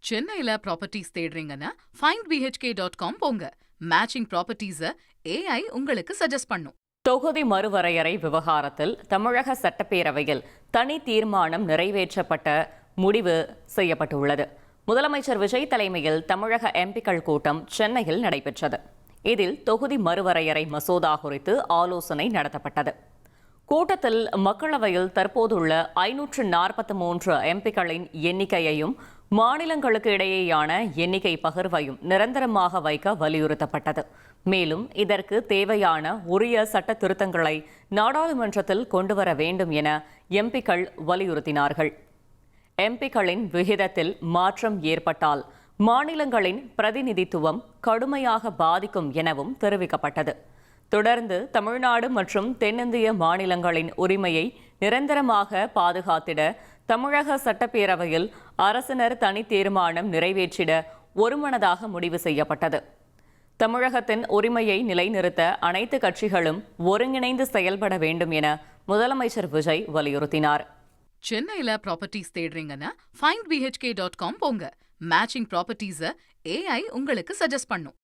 சென்னையில properties தேடுறீங்கன்னா findbhk.com போங்க. Matching ப்ராப்பர்ட்டிஸ AI உங்களுக்கு சஜஸ்ட் பண்ணும். தொகுதி மறுவரையறை விவகாரத்தில் தமிழக சட்டப்பேரவையில் தனி தீர்மானம் நிறைவேற்றப்பட்ட முடிவு செய்யப்பட்டுள்ளது. முதலமைச்சர் விஜய் தலைமையில் தமிழக எம்பிக்கள் கூட்டம் சென்னையில் நடைபெற்றது. இதில் தொகுதி மறுவரையறை மசோதா குறித்து ஆலோசனை நடத்தப்பட்டது. கூட்டத்தில் மக்களவையில் தற்போதுள்ள 543 எம்பிக்களின் எண்ணிக்கையையும் மாநிலங்களுக்கு இடையேயான எண்ணிக்கை பகிர்வையும் நிரந்தரமாக வைக்க வலியுறுத்தப்பட்டது. மேலும் இதற்கு தேவையான உரிய சட்ட திருத்தங்களை நாடாளுமன்றத்தில் கொண்டுவர வேண்டும் என எம்பிக்கள் வலியுறுத்தினார்கள். எம்பிக்களின் விகிதத்தில் மாற்றம் ஏற்பட்டால் மாநிலங்களின் பிரதிநிதித்துவம் கடுமையாக பாதிக்கும் எனவும் தெரிவிக்கப்பட்டது. தொடர்ந்து தமிழ்நாடு மற்றும் தென்னிந்திய மாநிலங்களின் உரிமையை நிரந்தரமாக பாதுகாத்திட தமிழக சட்டப்பேரவையில் அரசினர் தனி தீர்மானம் நிறைவேற்றிட ஒருமனதாக முடிவு செய்யப்பட்டது. தமிழகத்தின் உரிமையை நிலைநிறுத்த அனைத்து கட்சிகளும் ஒருங்கிணைந்து செயல்பட வேண்டும் என முதலமைச்சர் விஜய் வலியுறுத்தினார். சென்னையில ப்ராப்பர்ட்டிஸ் தேடுறீங்கன்னா findbhk.com போங்க. மேட்சிங் ப்ராப்பர்ட்டிஸ AI உங்களுக்கு சஜஸ்ட் பண்ணும்.